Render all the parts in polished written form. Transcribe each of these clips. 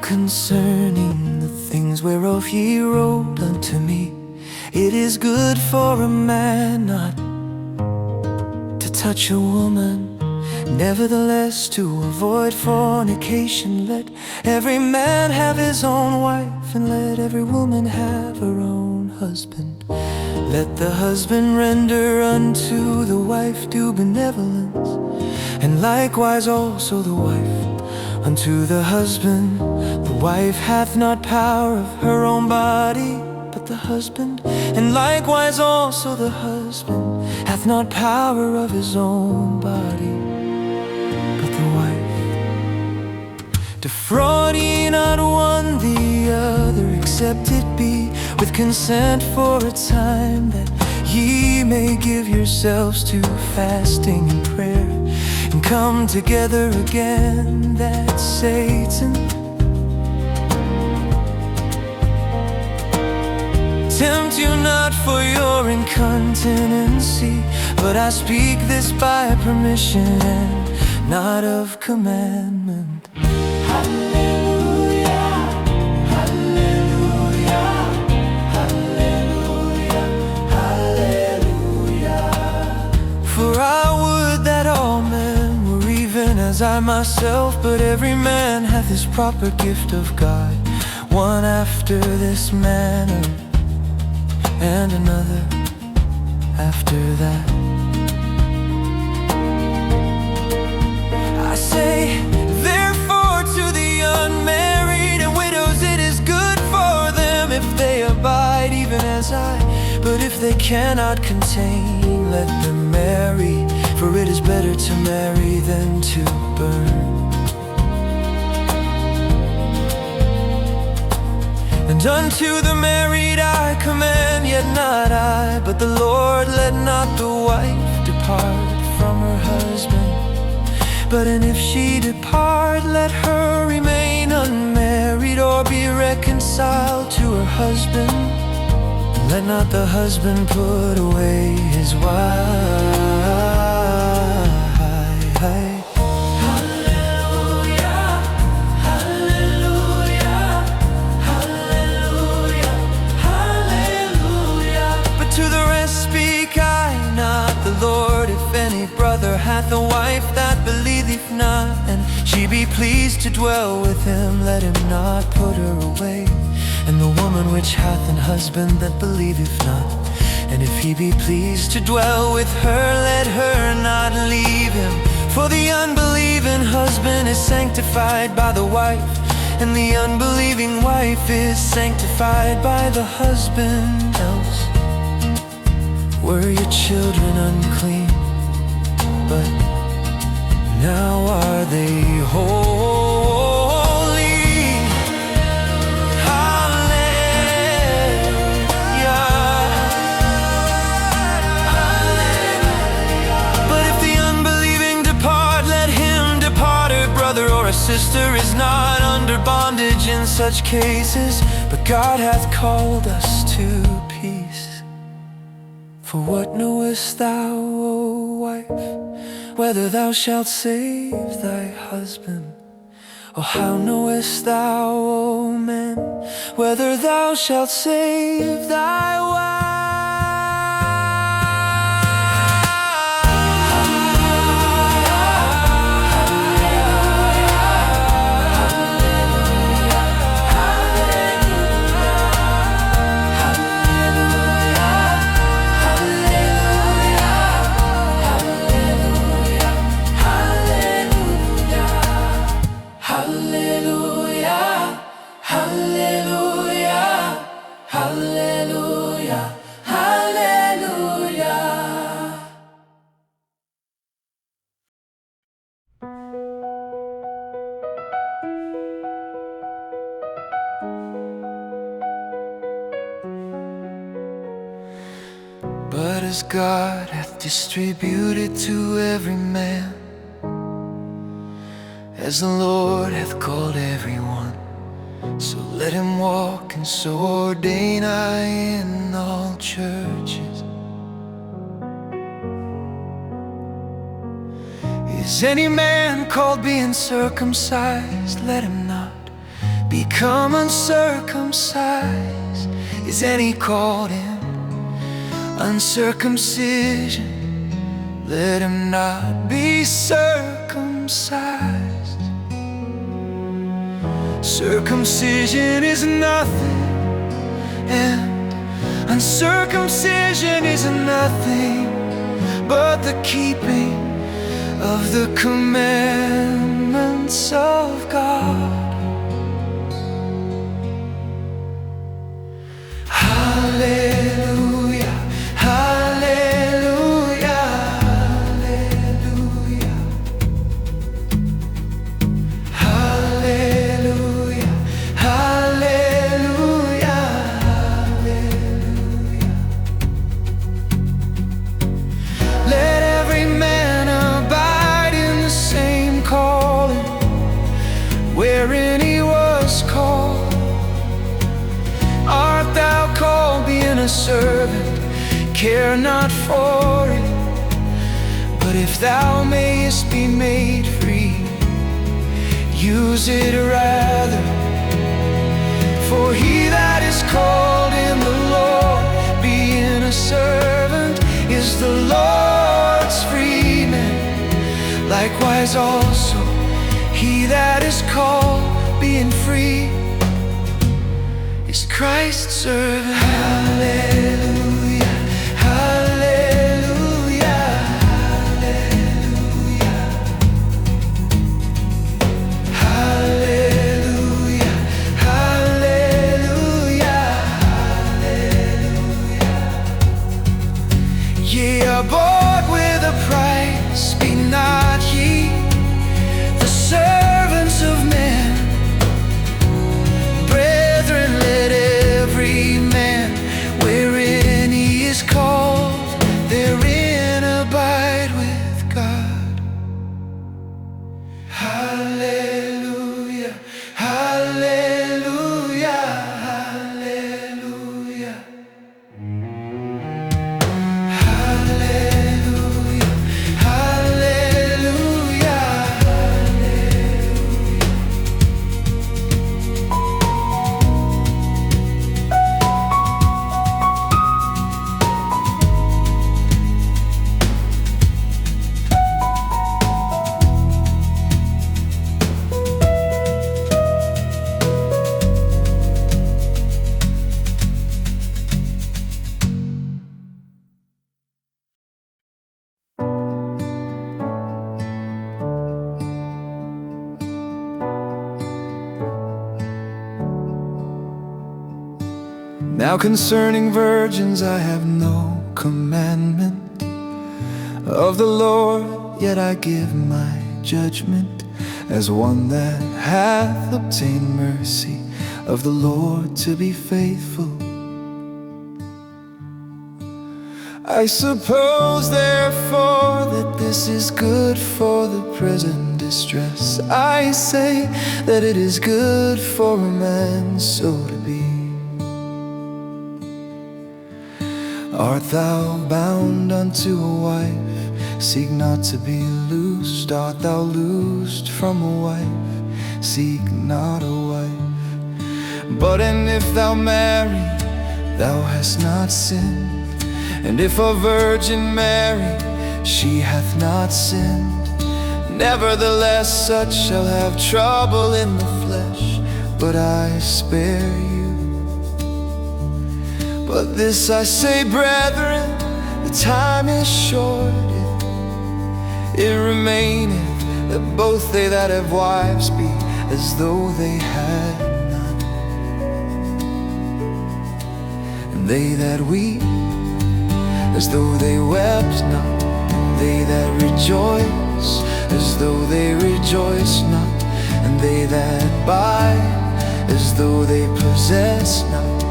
concerning the things whereof ye wrote unto me. It is good for a man not to touch a woman, nevertheless to avoid fornication. Let every man have his own wife, and let every woman have her own husband. Let the husband render unto the wife due benevolence, and likewise also the wife unto the husband. The wife hath not power of her own body, but the husband, and likewise also the husband hath not power of his own body, but the wife. Defraud ye not one the other, except it be with consent for a time, that ye may give yourselves to fasting and prayer, and come together again, that Satan tempt you not for your incontinency. But I speak this by permission and not of commandment. Hallelujah, hallelujah, hallelujah, hallelujah. For I would that all men were even as I myself, but every man hath his proper gift of God, one after this manner, and another after that. I say, therefore, to the unmarried and widows it is good for them if they abide even as I. But if they cannot contain, let them marry, for it is better to marry than to burn. And unto the married I command, yet not I, but the Lord. Let not the wife depart from her husband, but and if she depart, let her remain unmarried, or be reconciled to her husband. And let not the husband put away his wife. Lord, if any brother hath a wife that believeth not, and she be pleased to dwell with him, let him not put her away. And the woman which hath an husband that believeth not, and if he be pleased to dwell with her, let her not leave him. For the unbelieving husband is sanctified by the wife, and the unbelieving wife is sanctified by the husband. Else were your children unclean, but now are they holy. Hallelujah, hallelujah. But if the unbelieving depart, let him depart. Her brother or a sister is not under bondage in such cases, but God hath called us to peace. For what knowest thou, O wife, whether thou shalt save thy husband? Or how knowest thou, O man, whether thou shalt save thy wife? But as God hath distributed to every man, as the Lord hath called every one, so let him walk, and so ordain I in all churches. Is any man called being circumcised? Let him not become uncircumcised? Is any called in uncircumcision? Let him not be circumcised. Circumcision is nothing, and uncircumcision is nothing but the keeping of the commandments of God. Hallelujah, hallelujah, hallelujah, hallelujah, hallelujah, hallelujah. Let every man abide in the same calling wherein he was called. Art thou called, being a servant, care not for it. But if thou mayest be made free, use it rather. For he that is called in the Lord, being a servant, is the Lord's freeman. Likewise also he that is called, being free, is Christ's servant. Hallelujah, hallelujah, hallelujah, hallelujah, hallelujah, hallelujah. Ye are bought with a price, be not ye the servants of men. Let every man, wherein he is called, therein abide with God. Hallelujah, hallelujah, hallelujah, hallelujah, hallelujah, Now concerning virgins I have no commandment of the Lord, yet I give my judgment as one that hath obtained mercy of the Lord to be faithful. I suppose therefore that this is good for the present distress. I say that it is good for a man so to be. Art thou bound unto a wife? Seek not to be loosed. Art thou loosed from a wife? Seek not a wife. But and if thou marry, thou hast not sinned. And if a virgin marry, she hath not sinned. Nevertheless such shall have trouble in the flesh, but I spare you. But this I say, brethren, the time is short. It remaineth that both they that have wives be as though they had none, and they that weep as though they wept not, and they that rejoice as though they rejoice not, and they that buy as though they possess not,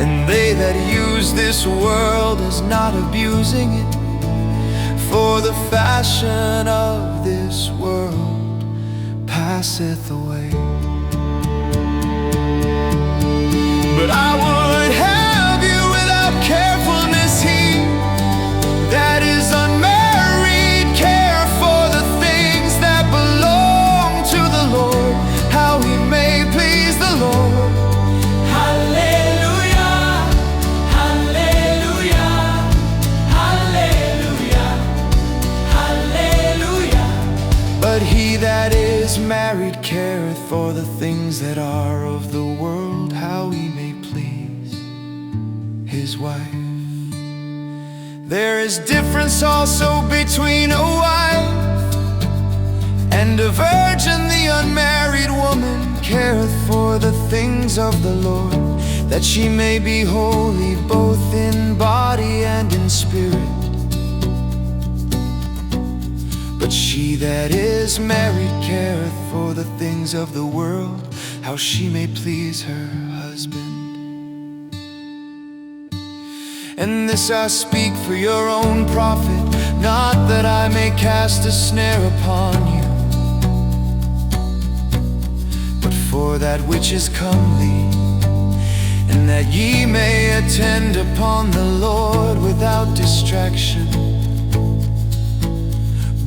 and they that use this world as not abusing it, for the fashion of this world passeth away. But I would have you without carefulness, he that is unmarried care for the things that belong to the Lord, how he may please the things that are of the world, how he may please his wife. There is difference also between a wife and a virgin. The unmarried woman careth for the things of the Lord, that she may be holy both in body and in spirit. But she that is married careth for the things of the world, how she may please her husband. And this I speak for your own profit, not that I may cast a snare upon you, but for that which is comely, and that ye may attend upon the Lord without distraction.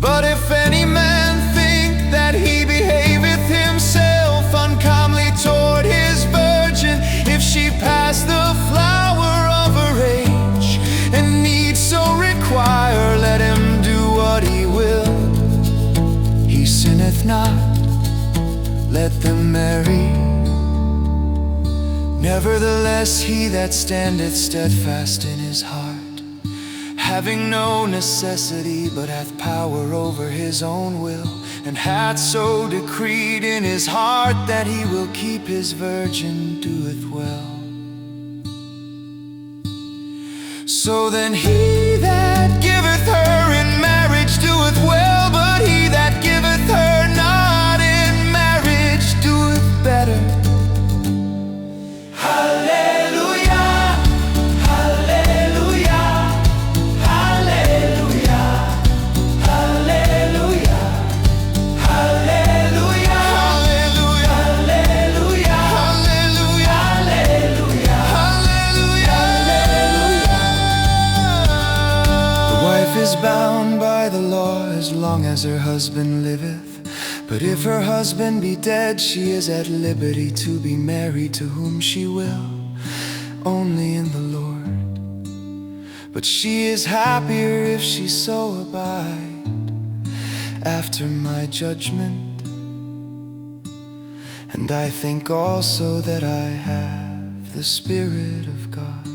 But if any man think that he behaveth himself uncomely toward his virgin, if she pass the flower of her age, and need so require, let him do what he will. He sinneth not, let them marry. Nevertheless, he that standeth steadfast in his heart, having no necessity, but hath power over his own will, and hath so decreed in his heart that he will keep his virgin, doeth well. So then he that giveth her in marriage doeth well, but he that giveth her not in marriage doeth better. Is bound by the law as long as her husband liveth. But if her husband be dead, she is at liberty to be married to whom she will, only in the Lord. But she is happier if she so abide after my judgment. And I think also that I have the Spirit of God.